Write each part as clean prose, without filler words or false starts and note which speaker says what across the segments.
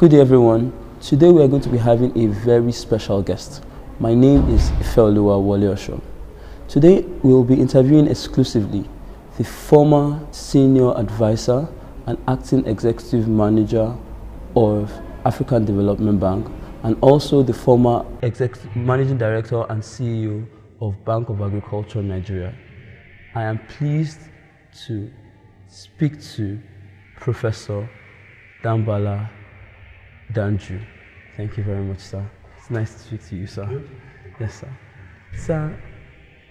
Speaker 1: Good day, everyone. Today we are going to be having a very special guest. My name is Ifeoluwa Wole-Osho. Today we will be interviewing exclusively the former senior advisor and acting executive manager of African Development Bank, and also the former managing director and CEO of Bank of Agriculture Nigeria. I am pleased to speak to Professor DANBALA Danju. Thank you very much, sir. It's nice to speak to you, sir. Yes, sir. Sir,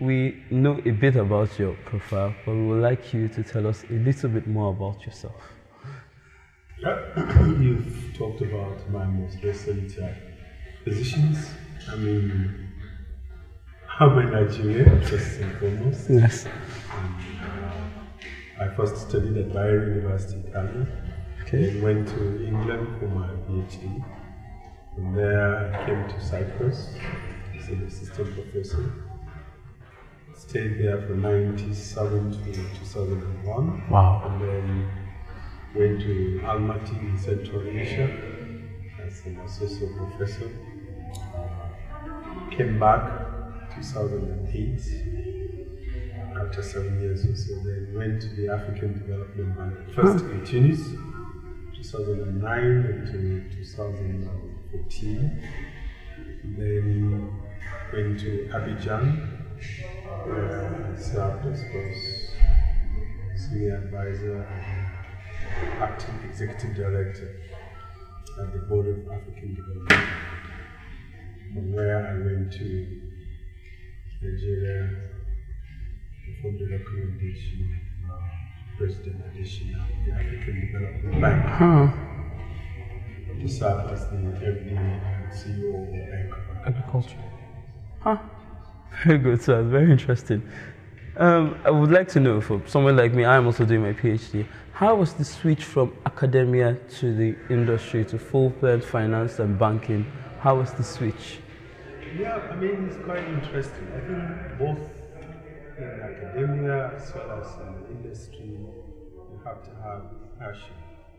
Speaker 1: we know a bit about your profile, but we would like you to tell us a little bit more about yourself.
Speaker 2: You've talked about my most recent positions. I mean, I'm a Nigerian, first and foremost.
Speaker 1: Yes.
Speaker 2: I first studied at Bayero University, Ghana.
Speaker 1: Okay.
Speaker 2: Then went to England for my PhD. From there, I came to Cyprus as an assistant professor. Stayed there from 1997 to 2001.
Speaker 1: Wow.
Speaker 2: And then went to Almaty in Central Asia as an associate professor. Came back 2008 after 7 years or so. Then went to the African Development Bank, first in Tunis, 2009 until 2014. Then went to Abidjan, where I served as both senior advisor and acting executive director at the Board of African Development. From where I went to Nigeria, performed the recommendation of President Additional of the African Development Bank to serve as the MD and CEO of the Bank of Agriculture.
Speaker 1: Very good, sir. Very interesting. I would like to know, for someone like me, I'm also doing my PhD, how was the switch from academia to the industry, to full-fledged finance and banking? How was the switch?
Speaker 2: Yeah, I mean, it's quite interesting. I think both in academia as well as in the industry, you have to have passion.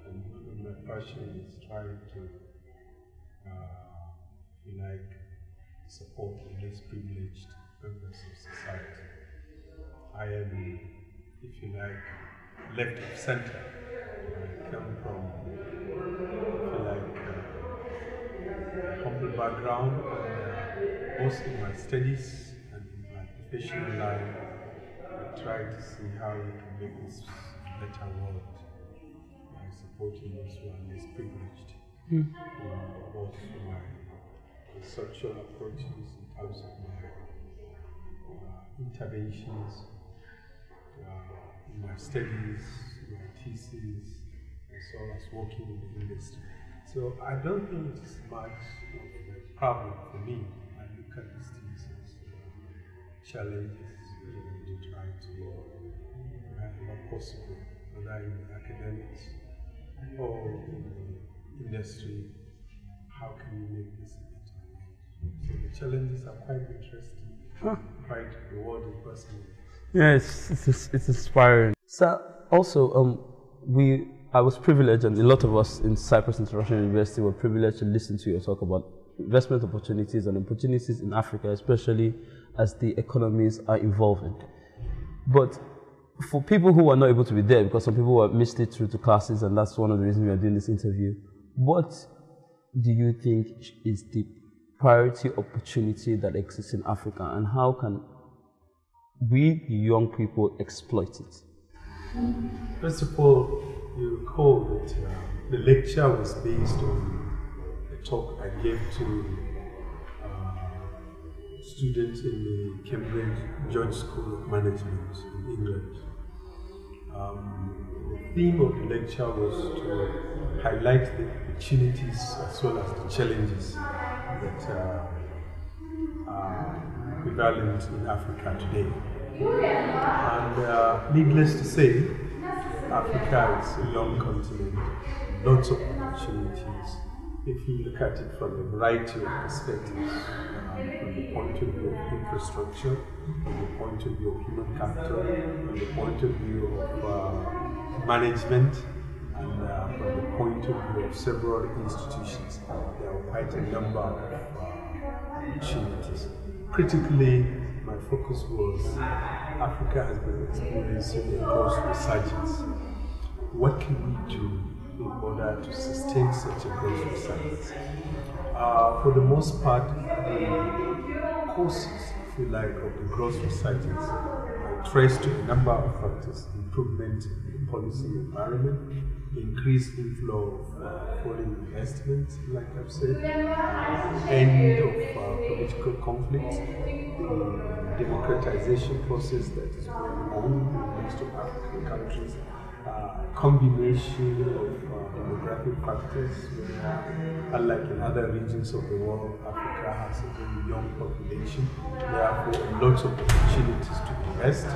Speaker 2: And my passion is trying to, support the least privileged members of society. I am, if you like, left of center. I come from, a humble background, and both in my studies and in my professional life, I try to see how we can make this a better world by supporting those who are less privileged. Both my conceptual approaches in terms of my interventions, in my studies, my thesis, as well as working in the industry. So I don't think it's much of a problem for me. I look at these things as challenges to try to make what possible, whether in academics or in the industry. How can we make this a better world? So the challenges are quite interesting, quite rewarding personally.
Speaker 1: Yeah, it's inspiring. So also, I was privileged, and a lot of us in Cyprus International University were privileged to listen to you talk about investment opportunities and opportunities in Africa, especially as the economies are evolving. But for people who are not able to be there, because some people have missed it through to classes, and that's one of the reasons we are doing this interview, what do you think is the priority opportunity that exists in Africa, and how can we, the young people, exploit it?
Speaker 2: First of all, you recall that the lecture was based on a talk I gave to students in the Cambridge George School of Management in England. The theme of the lecture was to highlight the opportunities as well as the challenges that are prevalent in Africa today. And needless to say, Africa is a young continent, lots of opportunities. If you look at it from a variety of perspectives, from the point of view of infrastructure, from the point of view of human capital, from the point of view of management, And from the point of view of several institutions, there are quite a number of opportunities. Critically, my focus was Africa has been experiencing a growth resurgence. What can we do in order to sustain such a growth resurgence? For the most part, the causes, if you like, of the growth resurgence are traced to a number of factors: improvement in the policy environment, increased inflow of foreign investment, like I've said, end of political conflict, the democratization process that is going on in most of African countries, combination of demographic factors, where, unlike in other regions of the world, Africa has a very young population, therefore lots of opportunities to invest.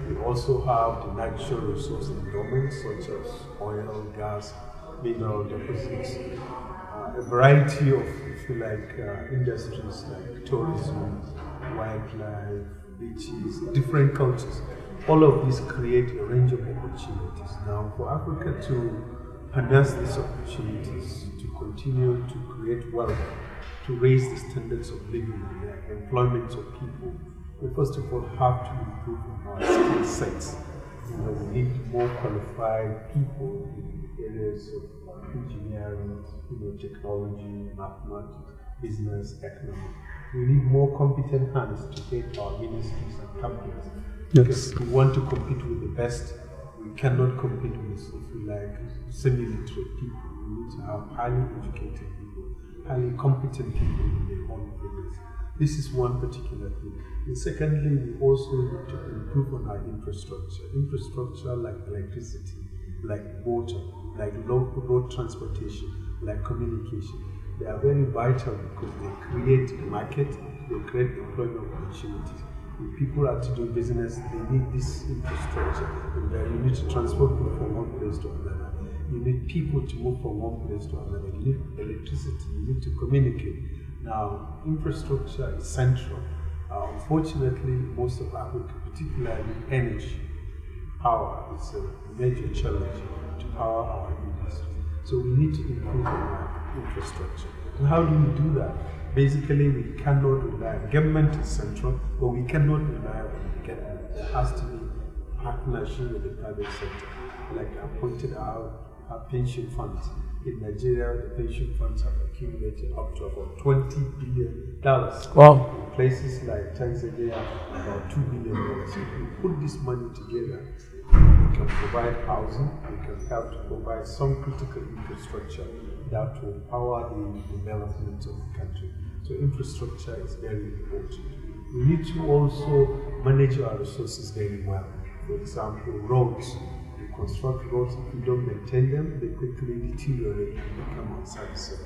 Speaker 2: We also have the natural resource endowments such as oil, gas, mineral deposits, a variety of, if you like, industries like tourism, wildlife, beaches, different cultures. All of these create a range of opportunities. Now, for Africa to harness these opportunities, to continue to create wealth, to raise the standards of living and the employment of people, we first of all have to improve on our skill sets. We need more qualified people in the areas of engineering, technology, mathematics, business, economics. We need more competent hands to head our ministries and companies. Because if we want to compete with the best, we cannot compete with, if you like, semi-literate people. We need to have highly educated people, highly competent people in their own fields. This is one particular thing. And secondly, we also need to improve on our infrastructure. Infrastructure like electricity, like water, like road transportation, like communication. They are very vital because they create a market, they create employment opportunities. If people are to do business, they need this infrastructure. And you need to transport people from one place to another. You need people to move from one place to another. You need electricity, you need to communicate. Now, infrastructure is central. Unfortunately, most of Africa, particularly energy, power, is a major challenge to power our industry. So we need to improve on our infrastructure. And how do we do that? Basically, we cannot rely, government is central, but we cannot rely on the government. There has to be partnership with the private sector. Like I pointed out, our pension funds. In Nigeria, the pension funds have accumulated up to about $20 billion.
Speaker 1: Wow.
Speaker 2: In places like Tanzania, about $2 billion. If we put this money together, we can provide housing, we can help to provide some critical infrastructure that will power the development of the country. So infrastructure is very important. We need to also manage our resources very well. For example, roads. You construct roads, if you don't maintain them, they quickly deteriorate and become unserviceable.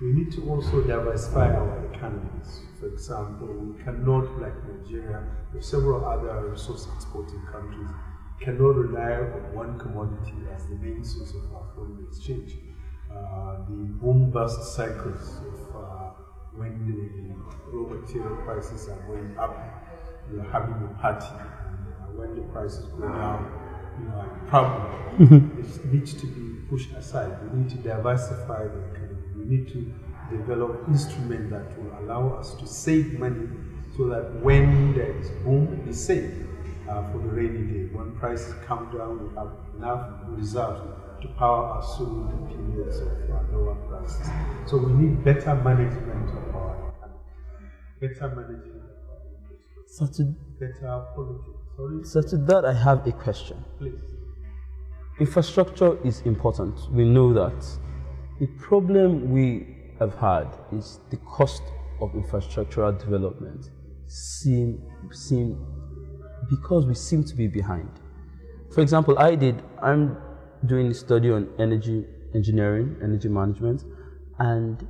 Speaker 2: We need to also diversify our economies. For example, we cannot, like Nigeria, or several other resource exporting countries, cannot rely on one commodity as the main source of our foreign exchange. The boom-bust cycles of when the raw material prices are going up, we are having a party, and when the prices go down, a problem. It needs to be pushed aside. We need to diversify the economy. We need to develop instruments that will allow us to save money so that when there is boom, we save for the rainy day. When prices come down, we have enough reserves to power us through the periods of lower prices. So we need better management of our economy, better management of our industry, better politics.
Speaker 1: So to that, I have a question.
Speaker 2: Please.
Speaker 1: Infrastructure is important. We know that. The problem we have had is the cost of infrastructural development because we seem to be behind. For example, I'm doing a study on energy engineering, energy management, and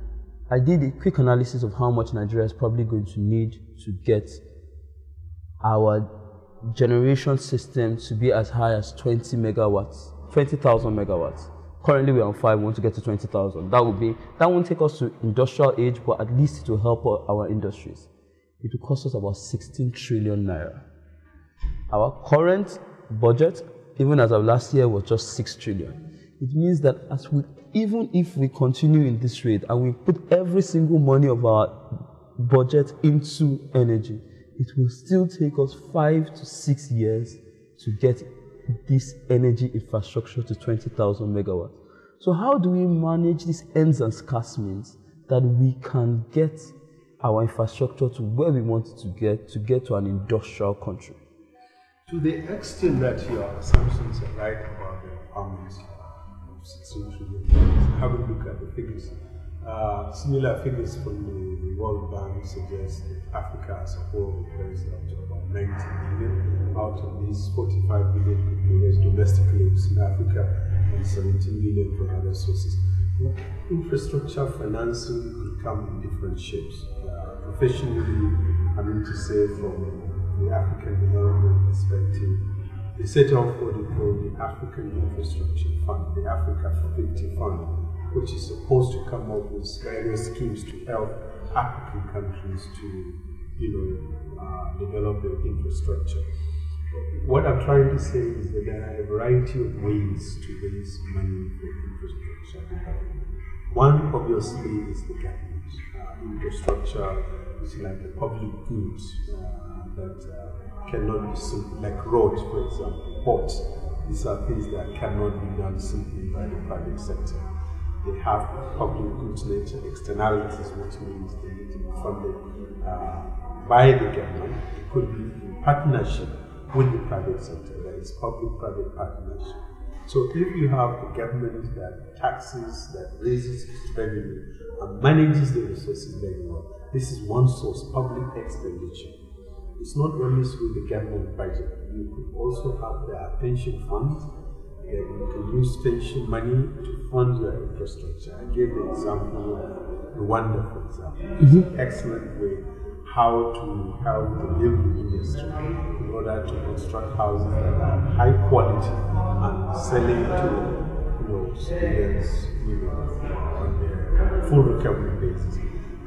Speaker 1: I did a quick analysis of how much Nigeria is probably going to need to get our generation system to be as high as 20,000 megawatts. Currently we're on 5, we want to get to 20,000. That won't take us to industrial age, but at least it will help our industries. It will cost us about 16 trillion naira. Our current budget, even as of last year, was just 6 trillion. it means that even if we continue in this rate and we put every single money of our budget into energy, it will still take us 5 to 6 years to get this energy infrastructure to 20,000 megawatts. So how do we manage these ends and scarce means that we can get our infrastructure to where we want it to get to an industrial country?
Speaker 2: To the extent that your assumptions are right about the requirements of 16 trillion, have a look at the figures. Similar figures from the World Bank suggest that Africa as a whole requires up to about 90 billion. Out of these, 45 billion could be raised domestically in Africa and 17 billion from other sources. Infrastructure financing could come in different shapes. Professionally, I mean to say from the African development perspective, they set off what they call the African Infrastructure Fund, the Africa 50 Fund, which is supposed to come up with various schemes to help African countries to, develop their infrastructure. What I'm trying to say is that there are a variety of ways to raise money for infrastructure development. One, obviously, is the government. Infrastructure is like a public good that cannot be simple, like roads, for example, ports. These are things that cannot be done simply by the private sector. They have public goods nature externalities, which means they need to be funded by the government. It could be in partnership with the private sector, that is public-private partnership. So if you have a government that taxes, that raises its revenue, and manages the resources very well, this is one source, public expenditure. It's not only through the government budget. You could also have the pension funds. You can use pension money to fund your infrastructure. I gave the example of Rwanda, for example. It's an excellent way how to help the building industry in order to construct houses that are high quality and selling to students on a full recovery basis.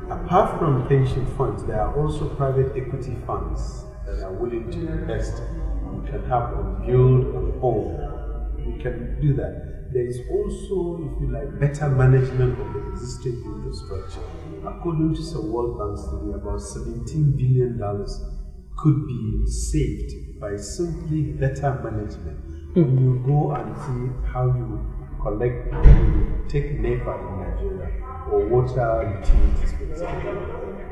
Speaker 2: Apart from pension funds, there are also private equity funds that are willing to invest. You can have them build and own. You can do that. There is also, if you like, better management of the existing infrastructure. According to some World Bank study, about $17 billion could be saved by simply better management. When you go and see how you collect, take NEPA in Nigeria, or water utilities, for example,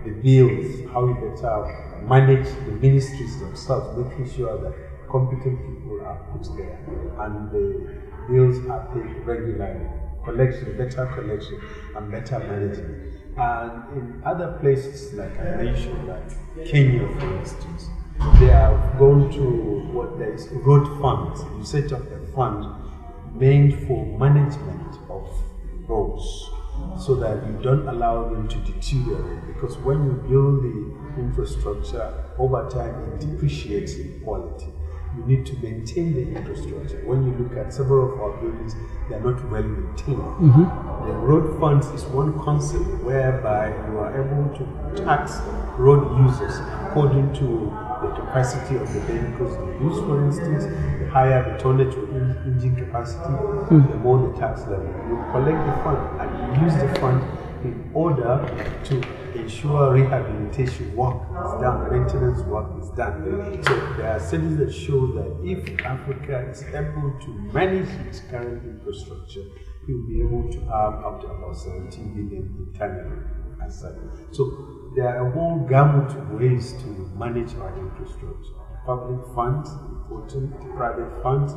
Speaker 2: the bills, how you better manage the ministries themselves, making sure that competent people are put there and the bills are paid regularly. Better collection, and better management. And in other places, like I mentioned, like Kenya, for instance, they have gone to there is road funds. You set up a fund meant for management of roads, so that you don't allow them to deteriorate. Because when you build the infrastructure, over time it depreciates in quality. You need to maintain the infrastructure. When you look at several of our buildings, they are not well maintained. The road funds is one concept whereby you are able to tax road users according to the capacity of the vehicles they use. For instance, the higher the tonnage or engine capacity, the more the tax level. You collect the fund and you use the fund in order to ensure rehabilitation work is done, maintenance work is done. So there are studies that show that if Africa is able to manage its current infrastructure, it will be able to have up to about 17 billion internally as such. So there are a whole gamut of ways to manage our infrastructure. Public funds, important, private funds,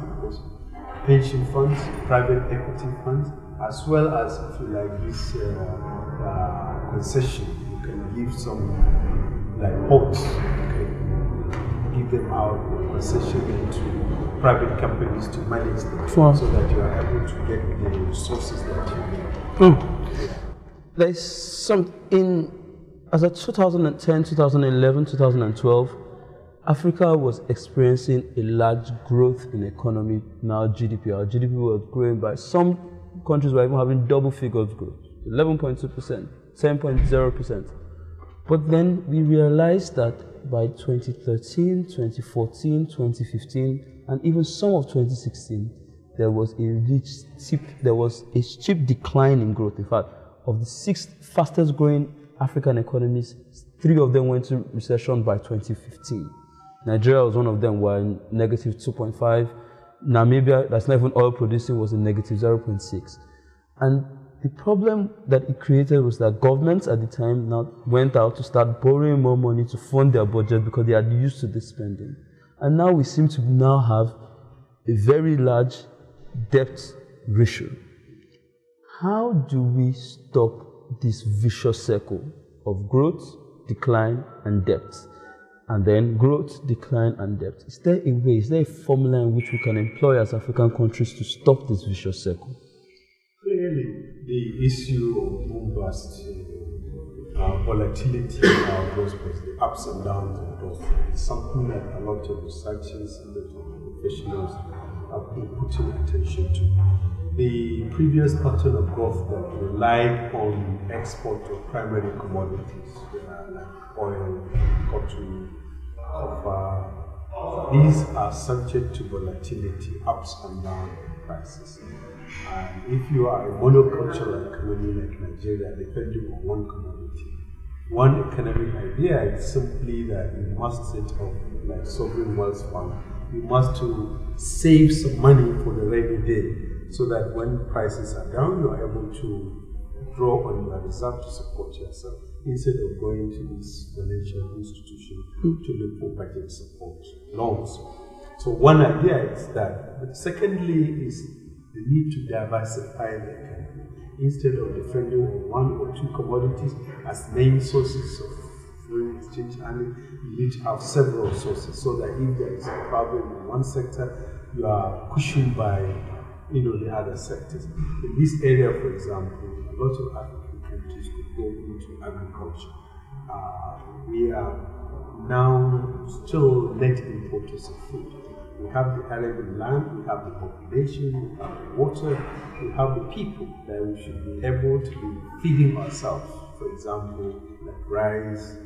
Speaker 2: pension funds, private equity funds, as well as, if you like, this concession. You can give some, like ports, give them out concession to private companies to manage them, so that you are able to get the resources that you need.
Speaker 1: There's some as of 2010, 2011, 2012, Africa was experiencing a large growth in economy. Now GDP, our GDP was growing by some countries were even having double figures growth, 11.2%, 10.0%. But then we realized that by 2013, 2014, 2015, and even some of 2016, there was a steep decline in growth. In fact, of the 6 fastest growing African economies, 3 of them went into recession by 2015. Nigeria was one of them, were in negative 2.5. Namibia, that's not even oil producing, was in negative 0.6. And the problem that it created was that governments at the time now went out to start borrowing more money to fund their budget because they are used to this spending. And now we seem to now have a very large debt ratio. How do we stop this vicious circle of growth, decline, and debt? And then growth, decline, and debt. Is there a way, is there a formula in which we can employ as African countries to stop this vicious circle?
Speaker 2: Clearly, the issue of boom-bust, volatility in our growth, the ups and downs of growth, is something that a lot of researchers and a lot of professionals have been putting attention to. The previous pattern of growth that relied on export of primary commodities, like oil, cotton, copper, these are subject to volatility, ups and downs in prices. And if you are a monocultural economy like Nigeria, depending on one commodity, one economic idea is simply that you must set up like sovereign wealth fund. You must to save some money for the rainy day, so that when prices are down, you are able to draw on your reserve to support yourself, instead of going to this financial institution to look for budget support loans. So one idea is that. But secondly is the need to diversify the economy. Instead of depending on 1 or 2 commodities as main sources of foreign exchange earning, you need to have several sources, so that if there is a problem in one sector, you are cushioned by the other sectors. In this area, for example, a lot of African countries could go into agriculture. We are now still net importers of food. We have the arable land, we have the population, we have the water, we have the people that we should be able to be feeding ourselves. For example, like rice,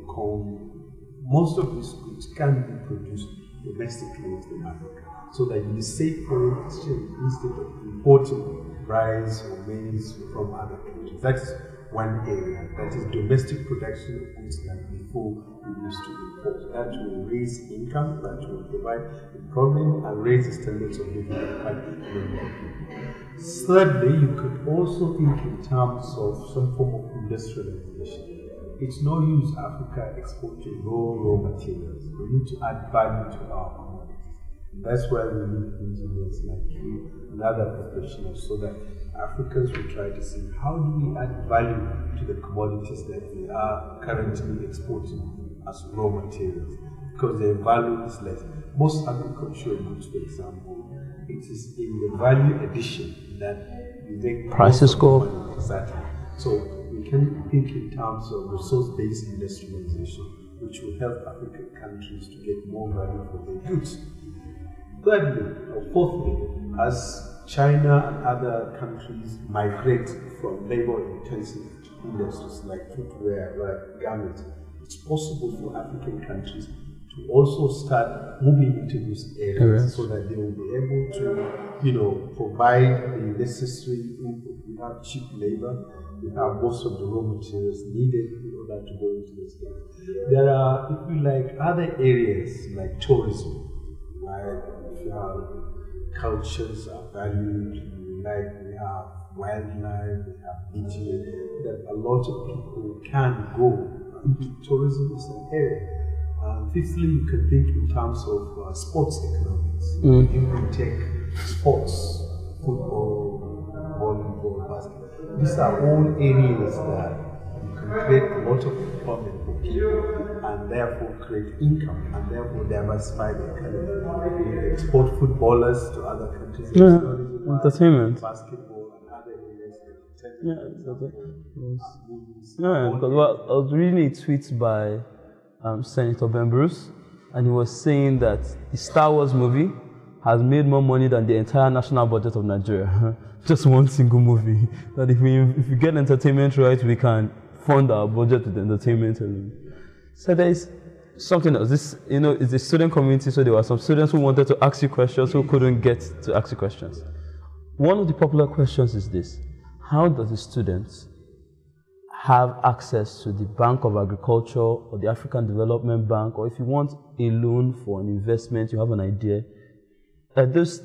Speaker 2: corn. Most of these goods can be produced domestically within Africa, so that you save foreign exchange instead of importing rice or maize from other countries. That is one area, that is domestic production of goods like before we used to import. That will raise income, that will provide employment and raise the standards of living of quite a number of people. Thirdly, you could also think in terms of some form of industrialization. It's no use Africa exporting raw materials. We need to add value to our commodities. And that's why we need engineers like you and other professionals, so that Africans will try to see how do we add value to the commodities that we are currently exporting as raw materials, because their value is less. Most agricultural goods, for example, it is in the value addition that you make
Speaker 1: prices go up.
Speaker 2: Exactly. So we can think in terms of resource-based industrialization, which will help African countries to get more value for their goods. Thirdly, or fourthly, as China and other countries migrate from labor-intensive industries like footwear, like garments, it's possible for African countries to also start moving into these areas, so that they will be able to, provide the necessary input. We have cheap labor, we have most of the raw materials needed in order to go into this area. There are, if you like, other areas like tourism, like if you have cultures are valued, like we have wildlife, we have beaches, that a lot of people can go. Tourism is an area. Fifthly, you can think in terms of sports economics. You can take sports, football, volleyball, basketball. These are all areas that you can create a lot of employment for people, and therefore create income, and therefore diversify the economy. You export footballers to other countries.
Speaker 1: Entertainment.
Speaker 2: Basketball and other areas.
Speaker 1: Because I was reading a tweet by Senator Ben Bruce, and he was saying that the Star Wars movie has made more money than the entire national budget of Nigeria. Just one single movie. That if we get entertainment right, we can fund our budget with entertainment alone. So something else. This, it's a student community, so there were some students who wanted to ask you questions who couldn't get to ask you questions. One of the popular questions is this: how does the students have access to the Bank of Agriculture or the African Development Bank, or if you want a loan for an investment, you have an idea? Is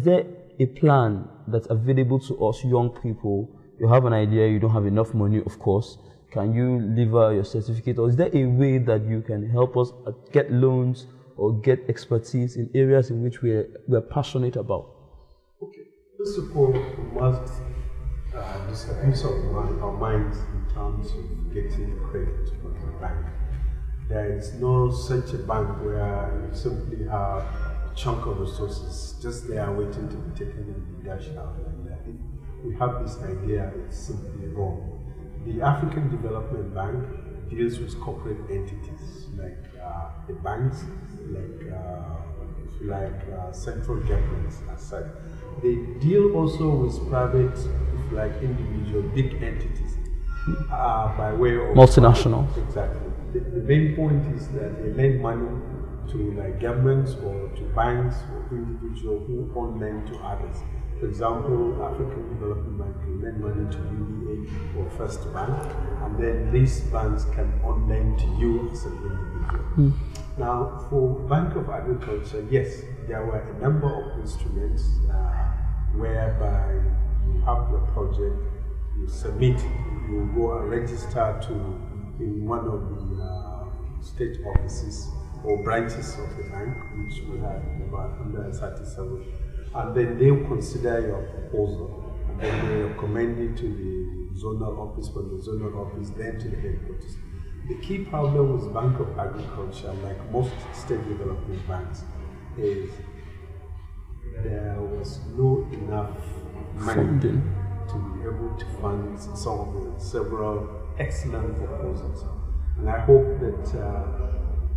Speaker 1: there a plan that's available to us young people? You have an idea, you don't have enough money, of course. Can you lever your certificate, or is there a way that you can help us get loans or get expertise in areas in which we're passionate about?
Speaker 2: Okay, first of all, we must disabuse our minds in terms of getting credit from the bank. There is no such a bank where you simply have a chunk of resources just there waiting to be taken and dashed out like that. If we have this idea, it's simply wrong. The African Development Bank deals with corporate entities like the banks, like central governments as such. They deal also with private, individual, big entities by way of
Speaker 1: multinational.
Speaker 2: Exactly. The main point is that they lend money to governments or to banks or individuals who own land to others. For example, African Development Bank can lend money to UBA or First Bank, and then these banks can own land to you as an individual. Now, for Bank of Agriculture, yes, there were a number of instruments whereby you have your project, you submit, you go and register in one of the state offices or branches of the bank, which we have about 137. And then they will consider your proposal, and then they recommend it to the zonal office, from the zonal office, then to the headquarters. The key problem with Bank of Agriculture, like most state development banks, is there was no enough money to be able to fund some of the several excellent proposals. And I hope that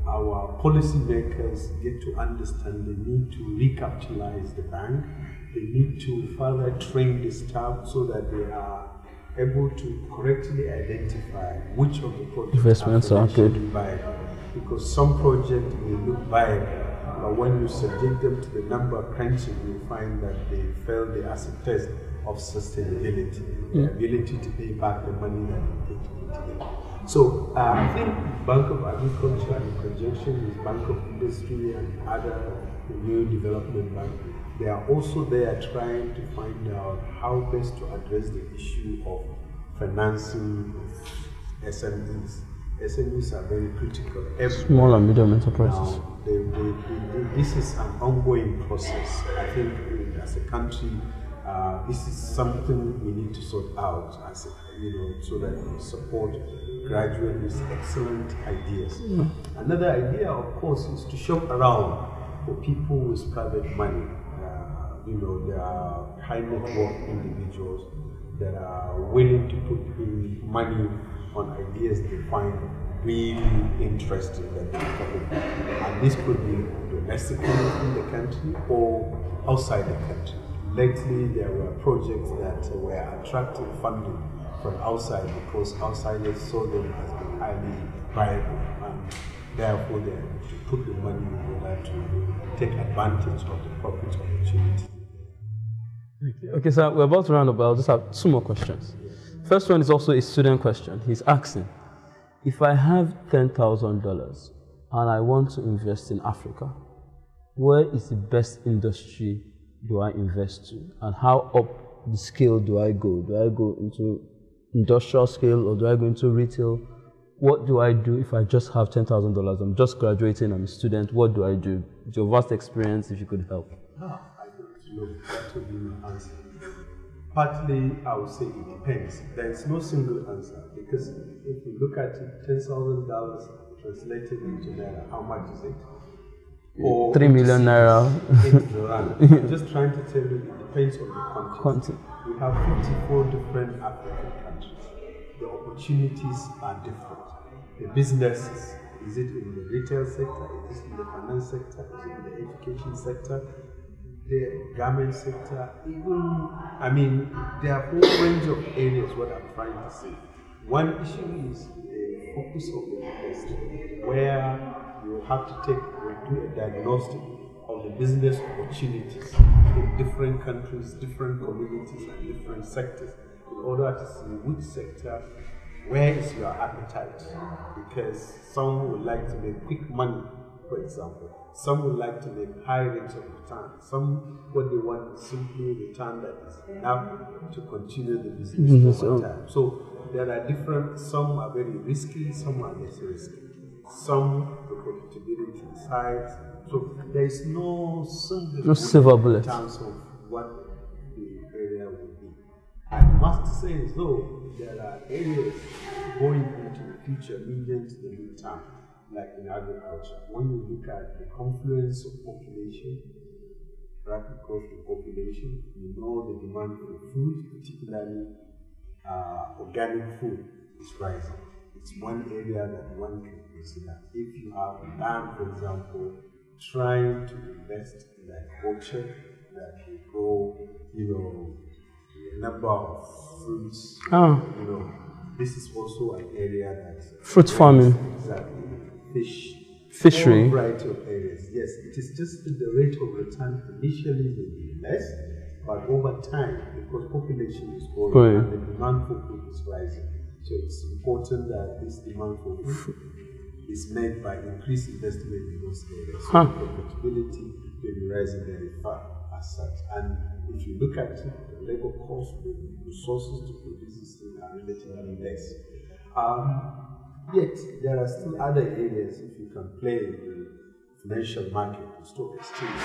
Speaker 2: our policymakers get to understand they need to recapitalize the bank. They need to further train the staff so that they are able to correctly identify which of the projects
Speaker 1: investments are good.
Speaker 2: Viable. Because some projects may look viable, but when you subject them to the number crunching, you find that they fail the acid test of sustainability, the ability to pay back the money that they put into them. So I think Bank of Agriculture, in conjunction with Bank of Industry and other new development banks, they are also there trying to find out how best to address the issue of financing SMEs. SMEs are very critical.
Speaker 1: Small and medium enterprises.
Speaker 2: Now, this is an ongoing process. I think as a country, this is something we need to sort out, as so that we support graduate with excellent ideas. Another idea, of course, is to shop around for people with private money. There are high net worth individuals that are willing to put in money on ideas they find really interesting that they can. And this could be domestically in the country or outside the country. Lately, there were projects that were attracting funding from outside because outsiders saw them as being highly viable, and therefore they had to put the money in order to take advantage of the profit opportunity.
Speaker 1: Okay, so we're about to round up, but I'll just have two more questions. First one is also a student question. He's asking, if I have $10,000 and I want to invest in Africa, where is the best industry do I invest to, and how up the scale do I go? Do I go into industrial scale or do I go into retail? What do I do if I just have $10,000? I'm just graduating, I'm a student. What do I do? With your vast experience, if you could help.
Speaker 2: I don't know. That would be my answer. Partly, I would say it depends. There is no single answer, because if you look at it, $10,000 translated into naira, how much is it? Or
Speaker 1: 3 million naira.
Speaker 2: I'm just trying to tell you, it depends on the context. We have 54 different African countries. The opportunities are different. The businesses, is it in the retail sector? Is it in the finance sector? Is it in the education sector? The garment sector? There are a whole range of areas, what I'm trying to say. One issue is the focus of the university, where have to do a diagnostic of the business opportunities in different countries, different communities, and different sectors in order to see which sector, where is your appetite? Because some would like to make quick money, for example. Some would like to make high rates of return. Some, what they want is simply return that is enough to continue the business over time. So there are different, some are very risky, some are less risky. Some, the profitability is high. So there is no
Speaker 1: silver bullet
Speaker 2: in terms of what the area will be. I must say, though, there are areas going into the future, medium to the mid-term, like in agriculture. When you look at the confluence of population, rapid growth in population, you know the demand for food, particularly organic food, is rising. It's one area that one can consider. If you have land, for example, trying to invest in agriculture that will grow, a number of fruits, this is also an area that's
Speaker 1: fruit farming.
Speaker 2: Exactly.
Speaker 1: Fishery.
Speaker 2: A variety of areas. Yes, it is just the rate of return initially will be less, but over time, because population is growing and the demand for food is rising, so it's important that this demand for food is met by increased investment in those areas. So the profitability will be rising very fast as such. And if you look at it, the labor cost, the resources to produce this thing are relatively less. Yet, there are still other areas if you can play in the financial market, the stock exchange,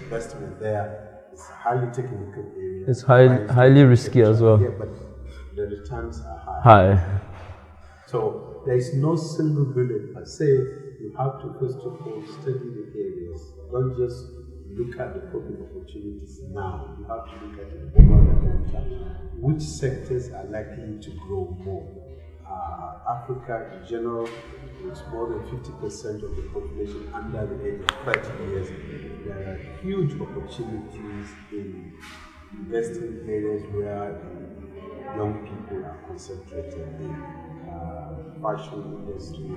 Speaker 2: investment there. It's a highly technical area.
Speaker 1: It's highly risky as well.
Speaker 2: Yeah, but the returns are high. So, there is no single bullet per se. You have to first of all study the areas. Don't just look at the profit opportunities now. You have to look at it over the long term. Which sectors are likely to grow more? Africa in general, with more than 50% of the population under the age of 30 years, there are huge opportunities in investing in areas where young people are concentrated in fashion industry,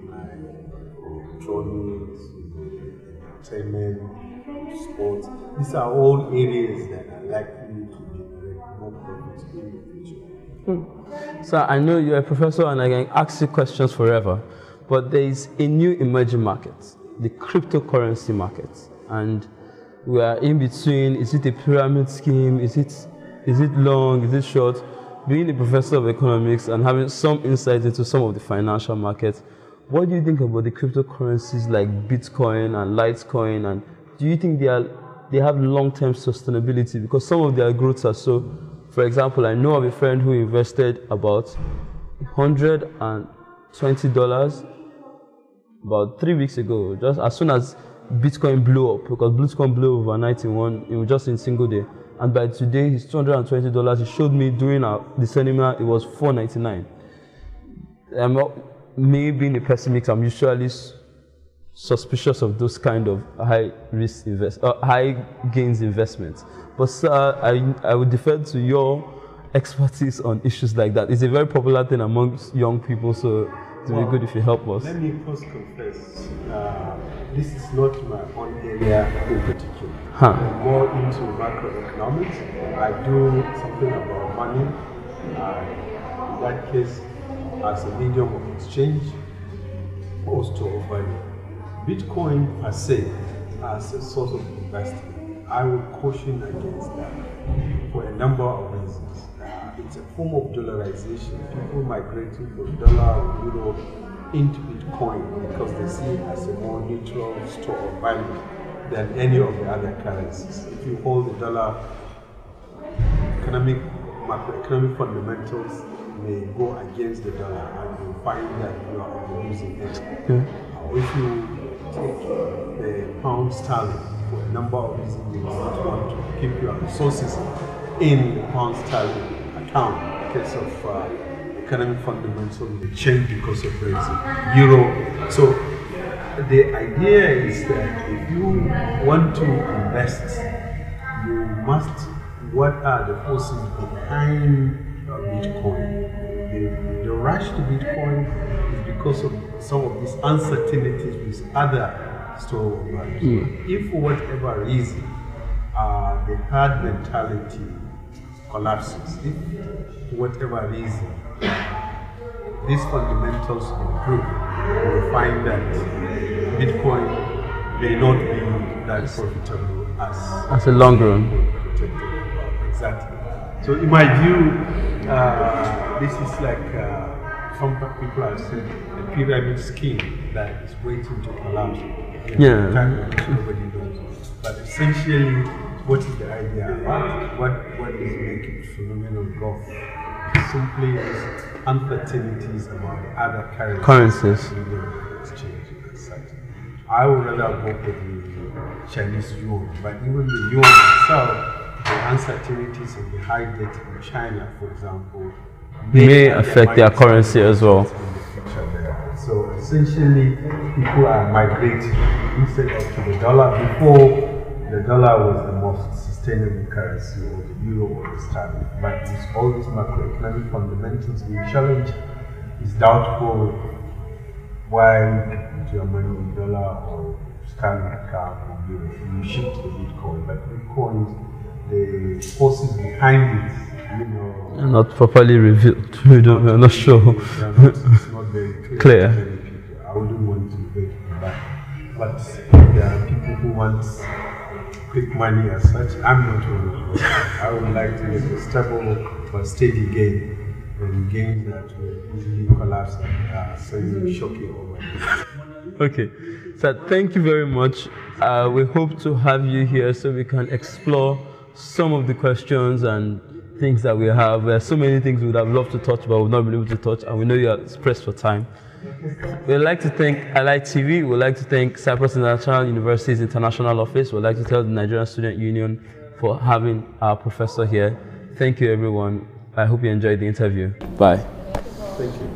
Speaker 2: like electronics, entertainment, sports. These are all areas that are likely to generate more profits in the future.
Speaker 1: So I know you're a professor and I can ask you questions forever, but there is a new emerging market, the cryptocurrency market, and we are in between. Is it a pyramid scheme? Is it long? Is it short? Being a professor of economics and having some insight into some of the financial markets, what do you think about the cryptocurrencies like Bitcoin and Litecoin, and do you think they have long-term sustainability? Because some of their growths are so. For example, I know of a friend who invested about $120 about 3 weeks ago, just as soon as Bitcoin blew up, because Bitcoin blew overnight just in single day. And by today, his $220, he showed me during the seminar, it was $499. Me being a pessimist, I'm usually suspicious of those kind of high gains investments. But sir, I would defer to your expertise on issues like that. It's a very popular thing amongst young people, so it would be good if you help us.
Speaker 2: Let me first confess, this is not my own area in particular. I'm more into macroeconomics. I do something about money, in that case, as a medium of exchange, also of value. Bitcoin per se, as a source of investment, I would caution against that for a number of reasons. It's a form of dollarization. People migrating from dollar or euro into Bitcoin because they see it as a more neutral store of value than any of the other currencies. If you hold the dollar, macroeconomic fundamentals may go against the dollar and you'll find that you are losing it. If you take the pound sterling, for a number of reasons, you want to keep your resources in the pound sterling account because of economic fundamentals may change because of Brexit. Euro. So the idea is that if you want to invest, you must. What are the forces behind Bitcoin? The rush to Bitcoin is because of some of these uncertainties with other store values. If for whatever reason the herd mentality collapses, if for whatever reason these fundamentals improve, we will find that Bitcoin may not be that profitable as
Speaker 1: a long run.
Speaker 2: Exactly. So in my view, this is like some people have said a pyramid scheme that is waiting to collapse. Nobody knows. But essentially, what is the idea? What is making phenomenal growth? Simply is uncertainties about the other currencies. Exchange and such. I would rather go for the Chinese yuan, but even the yuan itself, the uncertainties of the high debt in China, for example,
Speaker 1: may affect their currency as well.
Speaker 2: So essentially, people are migrating instead of to the dollar. Before, the dollar was the most sustainable currency, or the euro or the sterling. But with all these macroeconomic fundamentals being challenged, it's doubtful why put your money in dollar or sterling account or euro. You shift to Bitcoin, but Bitcoin, the forces behind it, are
Speaker 1: not properly revealed. We're not sure.
Speaker 2: It's not very clear. To many people. I wouldn't want to bet on that. But there are people who want quick money as such. I'm not one of them. I would like to make a stable but steady gain, and gains that will easily collapse and send you shocking over.
Speaker 1: Okay, so thank you very much. We hope to have you here so we can explore some of the questions and things that we have. There are so many things we would have loved to touch, but we've not been able to touch, and we know you are pressed for time. We'd like to thank iLiteTV. We'd like to thank Cyprus International University's International Office. We'd like to thank the Nigerian Student Union for having our professor here. Thank you, everyone. I hope you enjoyed the interview. Bye.
Speaker 2: Thank you.